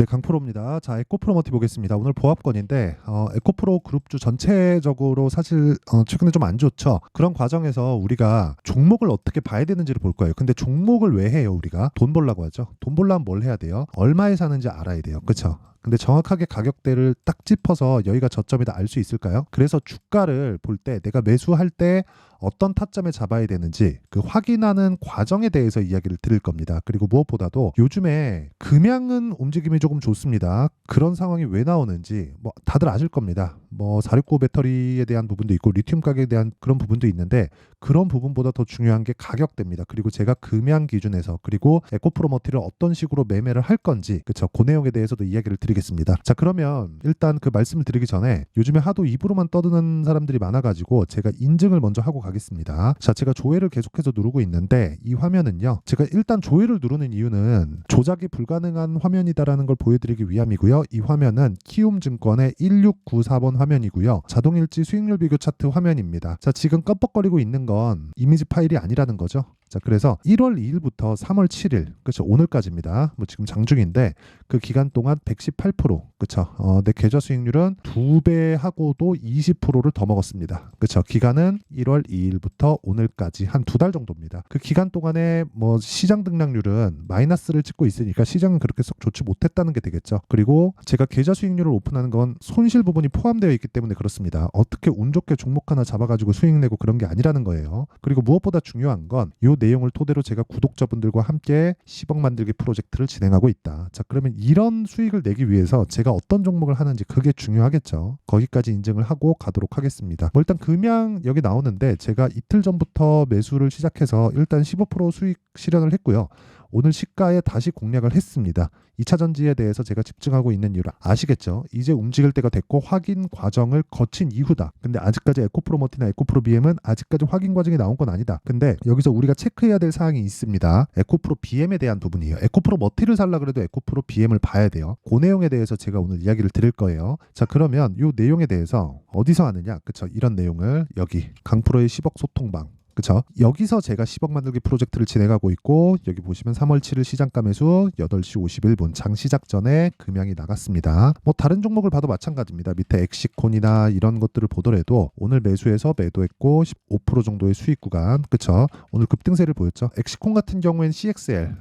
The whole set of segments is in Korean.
네, 강프로입니다. 자, 에코프로 머티 보겠습니다. 오늘 보합권인데 에코프로 그룹주 전체적으로 사실 최근에 좀 안 좋죠. 그런 과정에서 우리가 종목을 어떻게 봐야 되는지를 볼 거예요. 근데 종목을 왜 해요? 우리가 돈 벌라고 하죠. 돈 벌려면 뭘 해야 돼요? 얼마에 사는지 알아야 돼요. 그렇죠? 근데 정확하게 가격대를 딱 짚어서 여기가 저점이다 알 수 있을까요? 그래서 주가를 볼 때 내가 매수할 때 어떤 타점에 잡아야 되는지 그 확인하는 과정에 대해서 이야기를 드릴 겁니다. 그리고 무엇보다도 요즘에 금양은 움직임이 조금 좋습니다. 그런 상황이 왜 나오는지 뭐 다들 아실 겁니다. 뭐 469 배터리에 대한 부분도 있고 리튬 가격에 대한 그런 부분도 있는데 그런 부분보다 더 중요한 게 가격대입니다. 그리고 제가 금양 기준에서 그리고 에코프로 머티를 어떤 식으로 매매를 할 건지 그쵸 그 내용에 대해서도 이야기를 드리겠습니다. 자, 그러면 일단 그 말씀을 드리기 전에 요즘에 하도 입으로만 떠드는 사람들이 많아가지고 제가 인증을 먼저 하고 가겠습니다. 자, 제가 조회를 계속해서 누르고 있는데 이 화면은요, 제가 일단 조회를 누르는 이유는 조작이 불가능한 화면이다라는 걸 보여드리기 위함이고요. 이 화면은 키움증권의 1694번 화면이고요. 자동일지 수익률 비교 차트 화면입니다. 자, 지금 깜빡거리고 있는 건 이미지 파일이 아니라는 거죠. 자, 그래서 1월 2일부터 3월 7일, 그렇죠, 오늘까지입니다. 뭐 지금 장중인데 그 기간 동안 118%, 그렇죠. 내 계좌 수익률은 2배하고도 20%를 더 먹었습니다. 그렇죠. 기간은 1월 2일부터 오늘까지 한 2달 정도입니다. 그 기간 동안에 뭐 시장 등락률은 마이너스를 찍고 있으니까 시장은 그렇게 썩 좋지 못했다는 게 되겠죠. 그리고 제가 계좌 수익률을 오픈하는 건 손실 부분이 포함되어 있기 때문에 그렇습니다. 어떻게 운 좋게 종목 하나 잡아가지고 수익 내고 그런 게 아니라는 거예요. 그리고 무엇보다 중요한 건 이 내용을 토대로 제가 구독자분들과 함께 10억 만들기 프로젝트를 진행하고 있다. 자, 그러면 이런 수익을 내기 위해서 제가 어떤 종목을 하는지 그게 중요하겠죠. 거기까지 인증을 하고 가도록 하겠습니다. 뭐 일단 금양 여기 나오는데 제가 이틀 전부터 매수를 시작해서 일단 15% 수익 실현을 했고요. 오늘 시가에 다시 공략을 했습니다. 2차 전지에 대해서 제가 집중하고 있는 이유를 아시겠죠? 이제 움직일 때가 됐고 확인 과정을 거친 이후다. 근데 아직까지 에코프로 머티나 에코프로 BM은 아직까지 확인 과정이 나온 건 아니다. 근데 여기서 우리가 체크해야 될 사항이 있습니다. 에코프로 BM에 대한 부분이에요. 에코프로 머티를 살라 그래도 에코프로 BM을 봐야 돼요. 그 내용에 대해서 제가 오늘 이야기를 드릴 거예요. 자, 그러면 이 내용에 대해서 어디서 하느냐? 그쵸? 이런 내용을 여기 강프로의 10억 소통방, 그쵸? 여기서 제가 10억 만들기 프로젝트를 진행하고 있고 여기 보시면 3월 7일 시장가 매수 8시 51분 장 시작 전에 금양이 나갔습니다. 뭐 다른 종목을 봐도 마찬가지입니다. 밑에 엑시콘이나 이런 것들을 보더라도 오늘 매수해서 매도했고 15% 정도의 수익 구간, 그쵸? 오늘 급등세를 보였죠. 엑시콘 같은 경우엔 CXL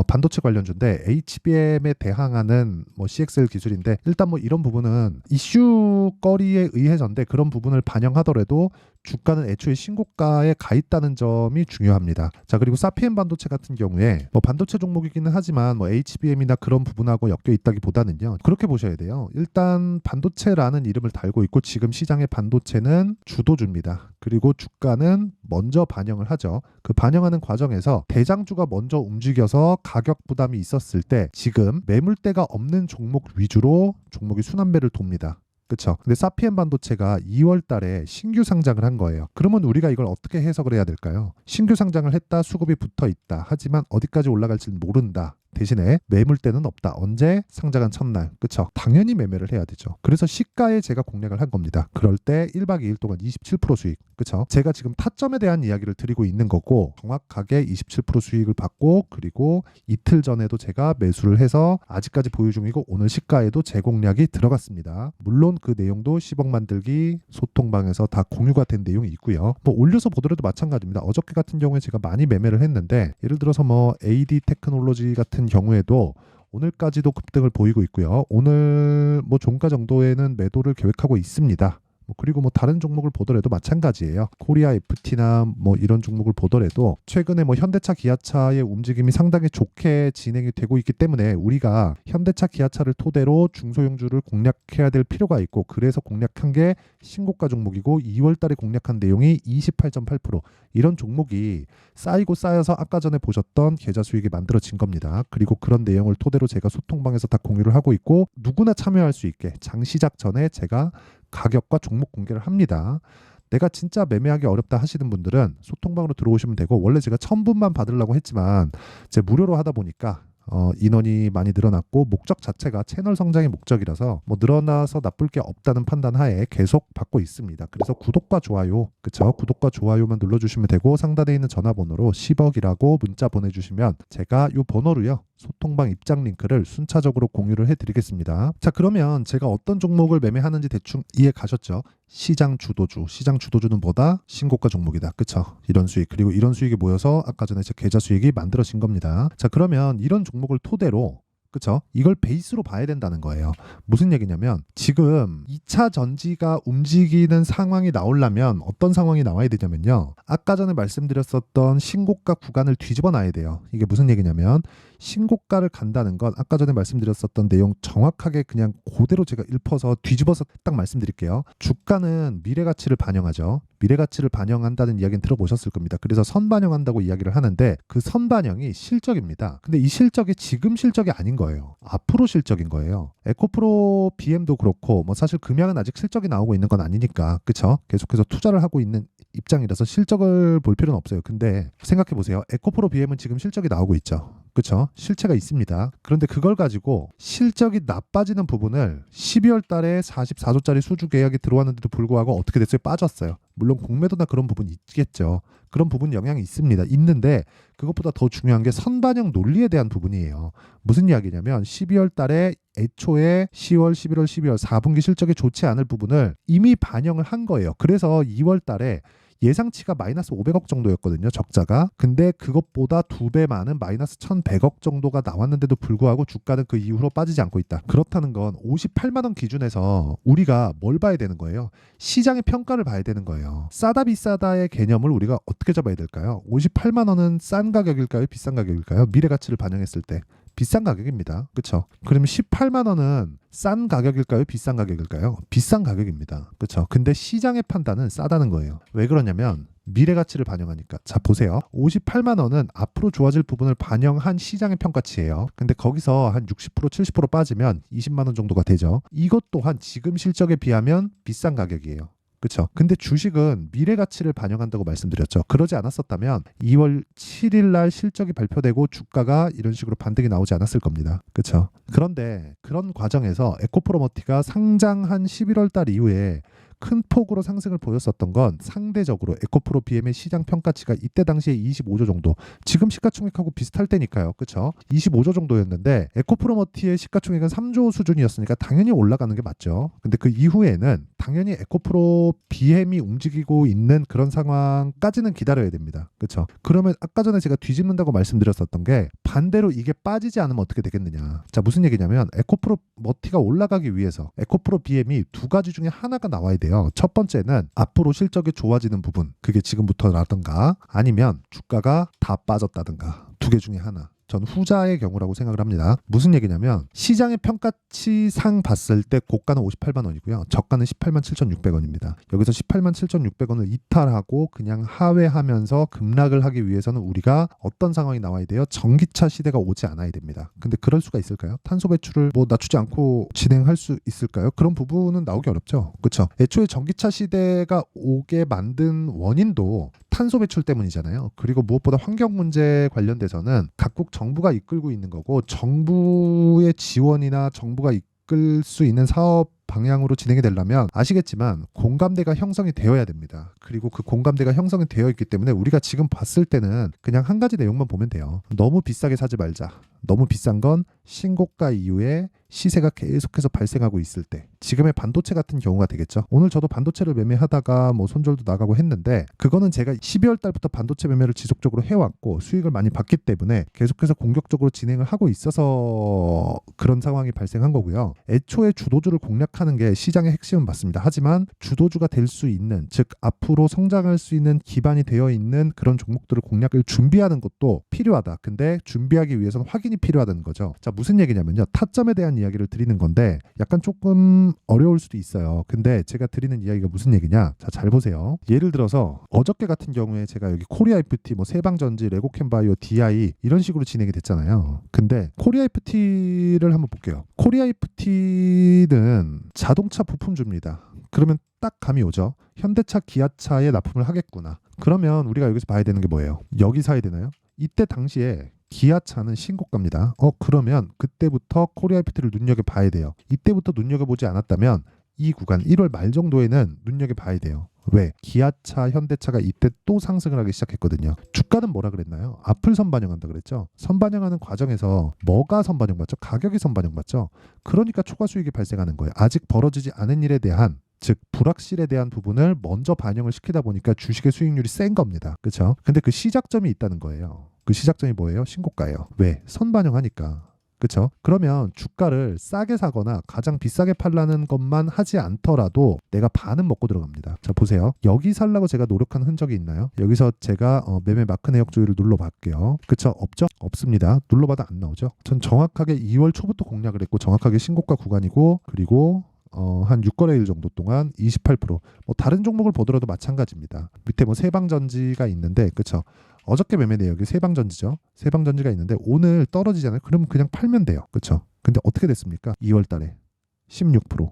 반도체 관련주인데 HBM에 대항하는 뭐 CXL 기술인데 일단 뭐 이런 부분은 이슈거리에 의해서인데 그런 부분을 반영하더라도 주가는 애초에 신고가에 가 있다는 점이 중요합니다. 자, 그리고 사피엔 반도체 같은 경우에 뭐 반도체 종목이기는 하지만 뭐 HBM이나 그런 부분하고 엮여 있다기보다는요. 그렇게 보셔야 돼요. 일단 반도체라는 이름을 달고 있고 지금 시장의 반도체는 주도주입니다. 그리고 주가는 먼저 반영을 하죠. 그 반영하는 과정에서 대장주가 먼저 움직여서 가격 부담이 있었을 때 지금 매물대가 없는 종목 위주로 종목이 순환매를 돕니다. 그렇죠. 근데 사피엔 반도체가 2월 달에 신규 상장을 한 거예요. 그러면 우리가 이걸 어떻게 해석을 해야 될까요? 신규 상장을 했다, 수급이 붙어 있다. 하지만 어디까지 올라갈지는 모른다. 대신에 매물대는 없다. 언제? 상장한 첫날. 그쵸? 당연히 매매를 해야 되죠. 그래서 시가에 제가 공략을 한 겁니다. 그럴 때 1박 2일 동안 27% 수익. 그쵸? 제가 지금 타점에 대한 이야기를 드리고 있는 거고 정확하게 27% 수익을 받고 그리고 이틀 전에도 제가 매수를 해서 아직까지 보유 중이고 오늘 시가에도 재공략이 들어갔습니다. 물론 그 내용도 10억 만들기 소통방에서 다 공유가 된 내용이 있고요. 뭐 올려서 보더라도 마찬가지입니다. 어저께 같은 경우에 제가 많이 매매를 했는데 예를 들어서 뭐 AD 테크놀로지 같은 경우에도 오늘까지도 급등을 보이고 있고요. 오늘 뭐 종가 정도에는 매도를 계획하고 있습니다. 그리고 뭐 다른 종목을 보더라도 마찬가지예요. 코리아 FT나 뭐 이런 종목을 보더라도 최근에 뭐 현대차 기아차의 움직임이 상당히 좋게 진행이 되고 있기 때문에 우리가 현대차 기아차를 토대로 중소형주를 공략해야 될 필요가 있고 그래서 공략한 게 신고가 종목이고 2월 달에 공략한 내용이 28.8% 이런 종목이 쌓이고 쌓여서 아까 전에 보셨던 계좌 수익이 만들어진 겁니다. 그리고 그런 내용을 토대로 제가 소통방에서 다 공유를 하고 있고 누구나 참여할 수 있게 장 시작 전에 제가 가격과 종목 공개를 합니다. 내가 진짜 매매하기 어렵다 하시는 분들은 소통방으로 들어오시면 되고 원래 제가 1,000분만 받으려고 했지만 제 무료로 하다 보니까 인원이 많이 늘어났고 목적 자체가 채널 성장의 목적이라서 뭐 늘어나서 나쁠 게 없다는 판단 하에 계속 받고 있습니다. 그래서 구독과 좋아요, 그쵸? 구독과 좋아요만 눌러주시면 되고 상단에 있는 전화번호로 10억이라고 문자 보내주시면 제가 이 번호로요 소통방 입장 링크를 순차적으로 공유를 해드리겠습니다. 자, 그러면 제가 어떤 종목을 매매하는지 대충 이해 가셨죠? 시장 주도주, 시장 주도주는 뭐다? 신고가 종목이다. 그쵸? 이런 수익, 그리고 이런 수익이 모여서 아까 전에 제 계좌 수익이 만들어진 겁니다. 자, 그러면 이런 종목을 토대로, 그쵸? 이걸 베이스로 봐야 된다는 거예요. 무슨 얘기냐면 지금 2차 전지가 움직이는 상황이 나오려면 어떤 상황이 나와야 되냐면요, 아까 전에 말씀드렸었던 신고가 구간을 뒤집어 놔야 돼요. 이게 무슨 얘기냐면 신고가를 간다는 건 아까 전에 말씀드렸었던 내용 정확하게 그냥 그대로 제가 읊어서 뒤집어서 딱 말씀드릴게요. 주가는 미래가치를 반영하죠. 미래가치를 반영한다는 이야기는 들어보셨을 겁니다. 그래서 선반영한다고 이야기를 하는데 그 선반영이 실적입니다. 근데 이 실적이 지금 실적이 아닌 거예요. 앞으로 실적인 거예요. 에코프로 BM도 그렇고 뭐 사실 금양은 아직 실적이 나오고 있는 건 아니니까, 그쵸? 계속해서 투자를 하고 있는 입장이라서 실적을 볼 필요는 없어요. 근데 생각해 보세요. 에코프로 BM은 지금 실적이 나오고 있죠. 그쵸? 실체가 있습니다. 그런데 그걸 가지고 실적이 나빠지는 부분을 12월 달에 44조짜리 수주 계약이 들어왔는데도 불구하고 어떻게 됐어요? 빠졌어요. 물론 공매도나 그런 부분이 있겠죠. 그런 부분 영향이 있습니다. 있는데 그것보다 더 중요한 게 선반영 논리에 대한 부분이에요. 무슨 이야기냐면 12월 달에 애초에 10월, 11월, 12월 4분기 실적이 좋지 않을 부분을 이미 반영을 한 거예요. 그래서 2월 달에 예상치가 마이너스 500억 정도였거든요, 적자가. 근데 그것보다 2배 많은 마이너스 1100억 정도가 나왔는데도 불구하고 주가는 그 이후로 빠지지 않고 있다. 그렇다는 건 58만 원 기준에서 우리가 뭘 봐야 되는 거예요? 시장의 평가를 봐야 되는 거예요. 싸다 비싸다의 개념을 우리가 어떻게 잡아야 될까요? 58만 원은 싼 가격일까요? 비싼 가격일까요? 미래 가치를 반영했을 때 비싼 가격입니다. 그렇죠? 그러면 18만 원은 싼 가격일까요? 비싼 가격일까요? 비싼 가격입니다. 그렇죠? 근데 시장의 판단은 싸다는 거예요. 왜 그러냐면 미래 가치를 반영하니까. 자, 보세요. 58만 원은 앞으로 좋아질 부분을 반영한 시장의 평가치예요. 근데 거기서 한 60%, 70% 빠지면 20만 원 정도가 되죠. 이것 또한 지금 실적에 비하면 비싼 가격이에요. 그렇죠. 근데 주식은 미래 가치를 반영한다고 말씀드렸죠. 그러지 않았었다면 2월 7일 날 실적이 발표되고 주가가 이런 식으로 반등이 나오지 않았을 겁니다. 그렇죠. 그런데 그런 과정에서 에코프로머티가 상장한 11월 달 이후에 큰 폭으로 상승을 보였었던 건 상대적으로 에코프로 BM의 시장 평가치가 이때 당시에 25조 정도, 지금 시가총액하고 비슷할 때니까요. 그렇죠? 25조 정도였는데 에코프로머티의 시가총액은 3조 수준이었으니까 당연히 올라가는 게 맞죠. 근데 그 이후에는 당연히 에코프로 BM이 움직이고 있는 그런 상황까지는 기다려야 됩니다. 그렇죠? 그러면 아까 전에 제가 뒤집는다고 말씀드렸었던 게 반대로 이게 빠지지 않으면 어떻게 되겠느냐. 자, 무슨 얘기냐면 에코프로머티가 올라가기 위해서 에코프로 BM이 두 가지 중에 하나가 나와야 돼요. 첫 번째는 앞으로 실적이 좋아지는 부분, 그게 지금부터라든가 아니면 주가가 다 빠졌다든가, 두 개 중에 하나. 전 후자의 경우라고 생각을 합니다. 무슨 얘기냐면 시장의 평가치상 봤을 때 고가는 58만 원이고요. 저가는 18만 7,600원입니다. 여기서 18만 7,600원을 이탈하고 그냥 하회하면서 급락을 하기 위해서는 우리가 어떤 상황이 나와야 돼요? 전기차 시대가 오지 않아야 됩니다. 근데 그럴 수가 있을까요? 탄소 배출을 뭐 낮추지 않고 진행할 수 있을까요? 그런 부분은 나오기 어렵죠. 그렇죠? 애초에 전기차 시대가 오게 만든 원인도 탄소 배출 때문이잖아요. 그리고 무엇보다 환경 문제 관련돼서는 각국 정부가 이끌고 있는 거고, 정부의 지원이나 정부가 이끌 수 있는 사업 방향으로 진행이 되려면 아시겠지만 공감대가 형성이 되어야 됩니다. 그리고 그 공감대가 형성이 되어 있기 때문에 우리가 지금 봤을 때는 그냥 한 가지 내용만 보면 돼요. 너무 비싸게 사지 말자. 너무 비싼 건 신고가 이후에 시세가 계속해서 발생하고 있을 때, 지금의 반도체 같은 경우가 되겠죠. 오늘 저도 반도체를 매매하다가 뭐 손절도 나가고 했는데 그거는 제가 12월 달부터 반도체 매매를 지속적으로 해왔고 수익을 많이 봤기 때문에 계속해서 공격적으로 진행을 하고 있어서 그런 상황이 발생한 거고요. 애초에 주도주를 공략하는 게 시장의 핵심은 맞습니다. 하지만 주도주가 될 수 있는, 즉 앞으로 성장할 수 있는 기반이 되어 있는 그런 종목들을 공략을 준비하는 것도 필요하다. 근데 준비하기 위해서는 확인이 필요하다는 거죠. 자, 무슨 얘기냐면요, 타점에 대한 이야기를 드리는 건데 약간 조금 어려울 수도 있어요. 근데 제가 드리는 이야기가 무슨 얘기냐, 자, 잘 보세요. 예를 들어서 어저께 같은 경우에 제가 여기 코리아 FT, 뭐 세방전지, 레고캠바이오, DI 이런 식으로 진행이 됐잖아요. 근데 코리아 FT를 한번 볼게요. 코리아 FT는 자동차 부품주입니다. 그러면 딱 감이 오죠. 현대차, 기아차에 납품을 하겠구나. 그러면 우리가 여기서 봐야 되는 게 뭐예요? 여기 사야 되나요? 이때 당시에 기아차는 신고가입니다. 그러면 그때부터 코리아 FT를 눈여겨봐야 돼요. 이때부터 눈여겨보지 않았다면 이 구간 1월 말 정도에는 눈여겨봐야 돼요. 왜? 기아차, 현대차가 이때 또 상승을 하기 시작했거든요. 주가는 뭐라 그랬나요? 앞을 선반영한다 그랬죠. 선반영하는 과정에서 뭐가 선반영받죠? 가격이 선반영받죠. 그러니까 초과 수익이 발생하는 거예요. 아직 벌어지지 않은 일에 대한, 즉 불확실에 대한 부분을 먼저 반영을 시키다 보니까 주식의 수익률이 센 겁니다. 그렇죠? 근데 그 시작점이 있다는 거예요. 그 시작점이 뭐예요? 신고가예요. 왜? 선반영하니까. 그렇죠? 그러면 주가를 싸게 사거나 가장 비싸게 팔라는 것만 하지 않더라도 내가 반은 먹고 들어갑니다. 자, 보세요. 여기 살라고 제가 노력한 흔적이 있나요? 여기서 제가 매매 마크 내역 조율을 눌러볼게요. 그쵸? 없죠? 없습니다. 눌러봐도 안 나오죠? 전 정확하게 2월 초부터 공략을 했고 정확하게 신고가 구간이고, 그리고 한 6거래일 정도 동안 28%. 뭐 다른 종목을 보더라도 마찬가지입니다. 밑에 뭐 세방전지가 있는데, 그쵸? 어저께 매매 내역이 세방전지죠. 세방전지가 있는데 오늘 떨어지잖아요. 그러면 그냥 팔면 돼요. 그렇죠? 근데 어떻게 됐습니까? 2월 달에 16%.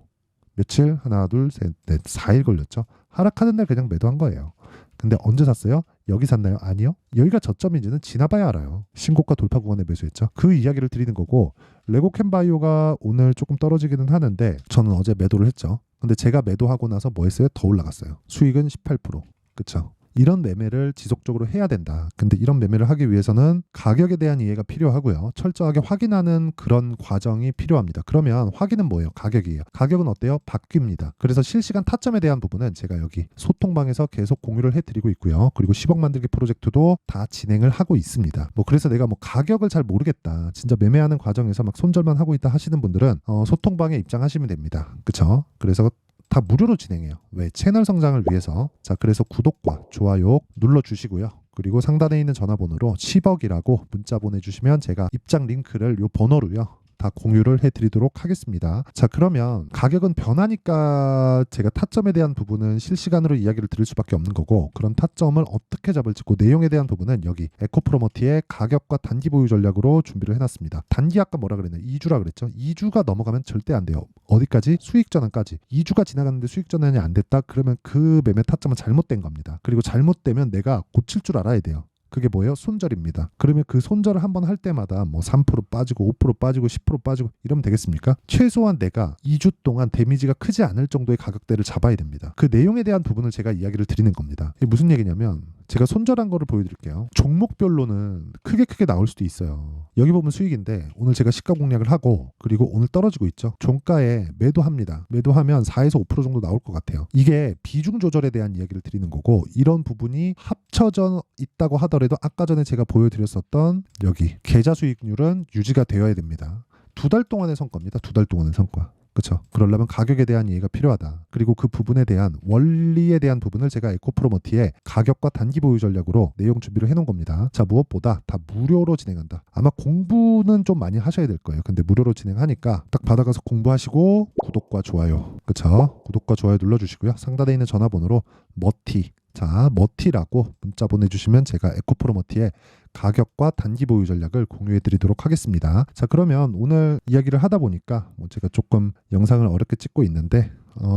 며칠? 하나, 둘, 셋, 넷, 4일 걸렸죠. 하락하는 날 그냥 매도한 거예요. 근데 언제 샀어요? 여기 샀나요? 아니요. 여기가 저점인지는 지나봐야 알아요. 신고가 돌파 구간에 매수했죠. 그 이야기를 드리는 거고, 레고캠바이오가 오늘 조금 떨어지기는 하는데 저는 어제 매도를 했죠. 근데 제가 매도하고 나서 뭐 했어요? 더 올라갔어요. 수익은 18%. 그렇죠? 이런 매매를 지속적으로 해야 된다. 근데 이런 매매를 하기 위해서는 가격에 대한 이해가 필요하고요. 철저하게 확인하는 그런 과정이 필요합니다. 그러면 확인은 뭐예요? 가격이에요. 가격은 어때요? 바뀝니다. 그래서 실시간 타점에 대한 부분은 제가 여기 소통방에서 계속 공유를 해드리고 있고요. 그리고 10억 만들기 프로젝트도 다 진행을 하고 있습니다. 뭐 그래서 내가 뭐 가격을 잘 모르겠다, 진짜 매매하는 과정에서 막 손절만 하고 있다 하시는 분들은 소통방에 입장하시면 됩니다. 그쵸? 그래서 다 무료로 진행해요. 왜? 채널 성장을 위해서. 자, 그래서 구독과 좋아요 눌러주시고요. 그리고 상단에 있는 전화번호로 10억이라고 문자 보내주시면 제가 입장 링크를 요 번호로요 다 공유를 해드리도록 하겠습니다. 자, 그러면 가격은 변하니까 제가 타점에 대한 부분은 실시간으로 이야기를 드릴 수밖에 없는 거고, 그런 타점을 어떻게 잡을지 그 내용에 대한 부분은 여기 에코프로머티의 가격과 단기 보유 전략으로 준비를 해놨습니다. 단기 아까 뭐라 그랬나요? 2주라 그랬죠. 2주가 넘어가면 절대 안 돼요. 어디까지? 수익 전환까지. 2주가 지나갔는데 수익 전환이 안 됐다? 그러면 그 매매 타점은 잘못된 겁니다. 그리고 잘못되면 내가 고칠 줄 알아야 돼요. 그게 뭐예요? 손절입니다. 그러면 그 손절을 한번 할 때마다 뭐 3% 빠지고 5% 빠지고 10% 빠지고 이러면 되겠습니까? 최소한 내가 2주 동안 데미지가 크지 않을 정도의 가격대를 잡아야 됩니다. 그 내용에 대한 부분을 제가 이야기를 드리는 겁니다. 이게 무슨 얘기냐면, 제가 손절한 거를 보여드릴게요. 종목별로는 크게 나올 수도 있어요. 여기 보면 수익인데 오늘 제가 시가 공략을 하고, 그리고 오늘 떨어지고 있죠. 종가에 매도합니다. 매도하면 4에서 5% 정도 나올 것 같아요. 이게 비중 조절에 대한 이야기를 드리는 거고, 이런 부분이 합쳐져 있다고 하더라도 아까 전에 제가 보여드렸었던 여기 계좌 수익률은 유지가 되어야 됩니다. 2달 동안의 성과입니다. 2달 동안의 성과. 그렇죠. 그러려면 가격에 대한 이해가 필요하다. 그리고 그 부분에 대한 원리에 대한 부분을 제가 에코프로머티의 가격과 단기 보유 전략으로 내용 준비를 해놓은 겁니다. 자, 무엇보다 다 무료로 진행한다. 아마 공부는 좀 많이 하셔야 될 거예요. 근데 무료로 진행하니까 딱 받아가서 공부하시고 구독과 좋아요, 그렇죠? 구독과 좋아요 눌러주시고요. 상단에 있는 전화번호로 머티, 자, 머티라고 문자 보내주시면 제가 에코프로머티의 가격과 단기 보유 전략을 공유해 드리도록 하겠습니다. 자, 그러면 오늘 이야기를 하다 보니까 제가 조금 영상을 어렵게 찍고 있는데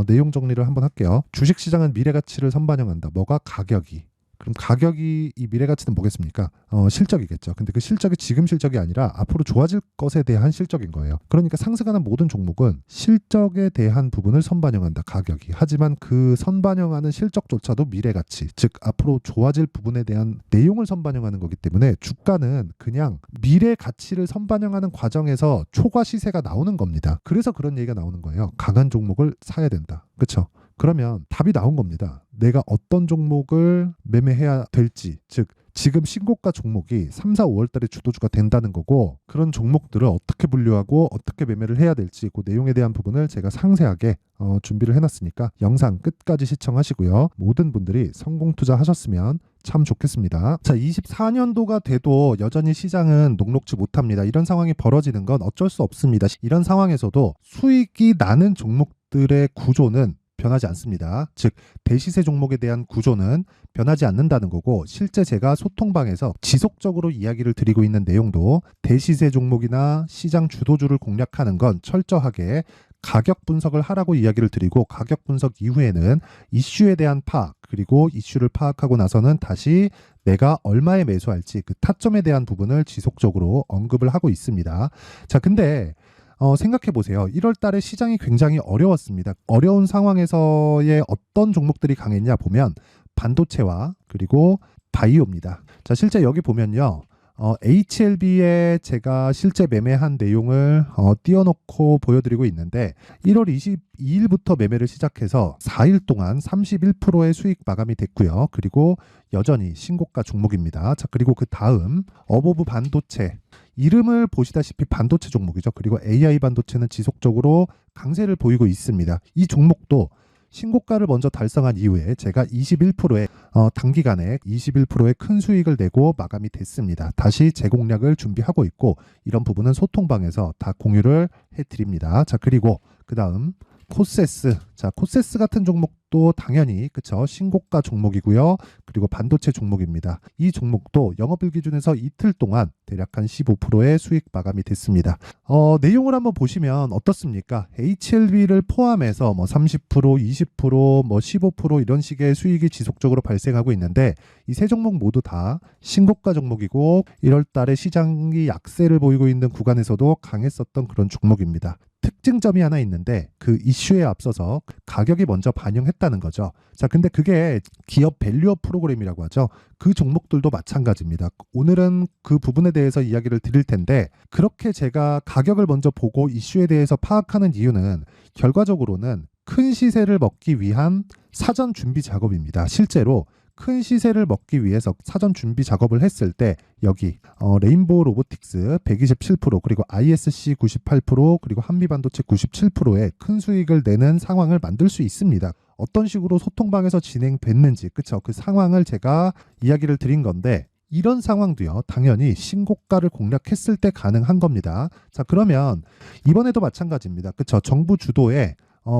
내용 정리를 한번 할게요. 주식시장은 미래가치를 선반영한다. 뭐가? 가격이. 그럼 가격이, 이 미래가치는 뭐겠습니까? 실적이겠죠. 근데 그 실적이 지금 실적이 아니라 앞으로 좋아질 것에 대한 실적인 거예요. 그러니까 상승하는 모든 종목은 실적에 대한 부분을 선반영한다. 가격이. 하지만 그 선반영하는 실적조차도 미래가치, 즉 앞으로 좋아질 부분에 대한 내용을 선반영하는 거기 때문에 주가는 그냥 미래가치를 선반영하는 과정에서 초과 시세가 나오는 겁니다. 그래서 그런 얘기가 나오는 거예요. 강한 종목을 사야 된다. 그렇죠? 그러면 답이 나온 겁니다. 내가 어떤 종목을 매매해야 될지, 즉 지금 신고가 종목이 3, 4, 5월 달에 주도주가 된다는 거고, 그런 종목들을 어떻게 분류하고 어떻게 매매를 해야 될지 그 내용에 대한 부분을 제가 상세하게 준비를 해놨으니까 영상 끝까지 시청하시고요. 모든 분들이 성공 투자하셨으면 참 좋겠습니다. 자, 24년도가 돼도 여전히 시장은 녹록지 못합니다. 이런 상황이 벌어지는 건 어쩔 수 없습니다. 이런 상황에서도 수익이 나는 종목들의 구조는 변하지 않습니다. 즉 대시세 종목에 대한 구조는 변하지 않는다는 거고, 실제 제가 소통방에서 지속적으로 이야기를 드리고 있는 내용도 대시세 종목이나 시장 주도주를 공략하는 건 철저하게 가격 분석을 하라고 이야기를 드리고, 가격 분석 이후에는 이슈에 대한 파악, 그리고 이슈를 파악하고 나서는 다시 내가 얼마에 매수할지 그 타점에 대한 부분을 지속적으로 언급을 하고 있습니다. 자, 근데 생각해 보세요. 1월 달에 시장이 굉장히 어려웠습니다. 어려운 상황에서의 어떤 종목들이 강했냐 보면 반도체와 그리고 바이오입니다. 자, 실제 여기 보면요. HLB에 제가 실제 매매한 내용을 띄워놓고 보여드리고 있는데 1월 22일부터 매매를 시작해서 4일 동안 31%의 수익 마감이 됐고요. 그리고 여전히 신고가 종목입니다. 자, 그리고 그 다음 어보브 반도체, 이름을 보시다시피 반도체 종목이죠. 그리고 AI 반도체는 지속적으로 강세를 보이고 있습니다. 이 종목도 신고가를 먼저 달성한 이후에 제가 21%의 단기간에 21%의 큰 수익을 내고 마감이 됐습니다. 다시 재공략을 준비하고 있고 이런 부분은 소통방에서 다 공유를 해드립니다. 자, 그리고 그 다음 코세스. 자, 코세스 같은 종목도 당연히 그쵸, 신고가 종목이고요. 그리고 반도체 종목입니다. 이 종목도 영업일 기준에서 이틀 동안 대략 한 15%의 수익 마감이 됐습니다. 내용을 한번 보시면 어떻습니까? HLB를 포함해서 뭐 30%, 20%, 뭐 15% 이런 식의 수익이 지속적으로 발생하고 있는데 이 세 종목 모두 다 신고가 종목이고 1월 달에 시장이 약세를 보이고 있는 구간에서도 강했었던 그런 종목입니다. 특징점이 하나 있는데 그 이슈에 앞서서 가격이 먼저 반영했다는 거죠. 자, 근데 그게 기업 밸류업 프로그램이라고 하죠. 그 종목들도 마찬가지입니다. 오늘은 그 부분에 대해서 이야기를 드릴 텐데 그렇게 제가 가격을 먼저 보고 이슈에 대해서 파악하는 이유는 결과적으로는 큰 시세를 먹기 위한 사전 준비 작업입니다. 실제로 큰 시세를 먹기 위해서 사전 준비 작업을 했을 때 여기 레인보우 로보틱스 127% 그리고 ISC 98% 그리고 한미반도체 97%의 큰 수익을 내는 상황을 만들 수 있습니다. 어떤 식으로 소통방에서 진행됐는지 그쵸, 그 상황을 제가 이야기를 드린 건데 이런 상황도요 당연히 신고가를 공략했을 때 가능한 겁니다. 자, 그러면 이번에도 마찬가지입니다. 그쵸, 정부 주도의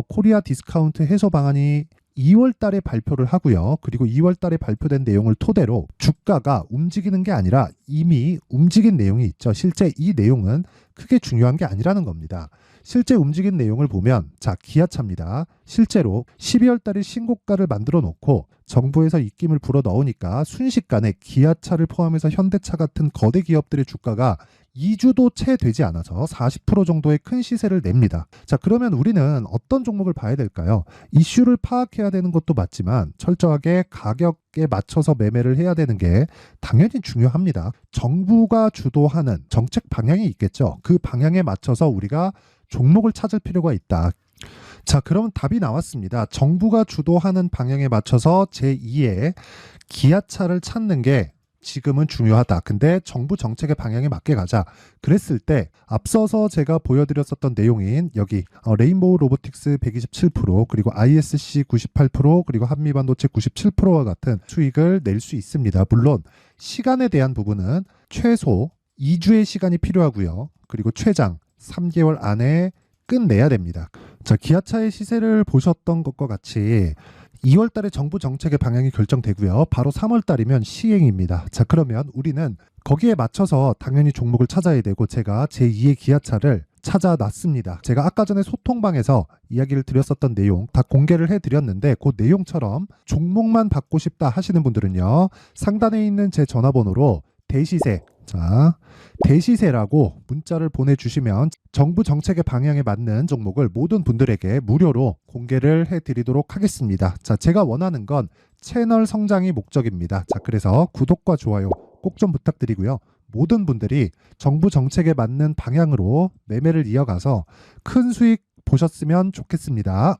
코리아 디스카운트 해소 방안이 2월 달에 발표를 하고요. 그리고 2월 달에 발표된 내용을 토대로 주가가 움직이는 게 아니라 이미 움직인 내용이 있죠. 실제 이 내용은 크게 중요한 게 아니라는 겁니다. 실제 움직인 내용을 보면 자, 기아차입니다. 실제로 12월 달에 신고가를 만들어 놓고 정부에서 입김을 불어 넣으니까 순식간에 기아차를 포함해서 현대차 같은 거대 기업들의 주가가 2주도 채 되지 않아서 40% 정도의 큰 시세를 냅니다. 자, 그러면 우리는 어떤 종목을 봐야 될까요? 이슈를 파악해야 되는 것도 맞지만 철저하게 가격에 맞춰서 매매를 해야 되는 게 당연히 중요합니다. 정부가 주도하는 정책 방향이 있겠죠. 그 방향에 맞춰서 우리가 종목을 찾을 필요가 있다. 자, 그럼 답이 나왔습니다. 정부가 주도하는 방향에 맞춰서 제2의 기아차를 찾는 게 지금은 중요하다. 근데 정부 정책의 방향에 맞게 가자. 그랬을 때 앞서서 제가 보여드렸었던 내용인 여기 레인보우 로보틱스 127% 그리고 ISC 98% 그리고 한미반도체 97%와 같은 수익을 낼 수 있습니다. 물론 시간에 대한 부분은 최소 2주의 시간이 필요하고요. 그리고 최장 3개월 안에 끝내야 됩니다. 자, 기아차의 시세를 보셨던 것과 같이 2월 달에 정부 정책의 방향이 결정되고요. 바로 3월 달이면 시행입니다. 자, 그러면 우리는 거기에 맞춰서 당연히 종목을 찾아야 되고 제가 제2의 기아차를 찾아놨습니다. 제가 아까 전에 소통방에서 이야기를 드렸었던 내용 다 공개를 해드렸는데 그 내용처럼 종목만 받고 싶다 하시는 분들은요. 상단에 있는 제 전화번호로 대시세, 자, 대시세라고 문자를 보내주시면 정부 정책의 방향에 맞는 종목을 모든 분들에게 무료로 공개를 해드리도록 하겠습니다. 자, 제가 원하는 건 채널 성장이 목적입니다. 자, 그래서 구독과 좋아요 꼭 좀 부탁드리고요. 모든 분들이 정부 정책에 맞는 방향으로 매매를 이어가서 큰 수익 보셨으면 좋겠습니다.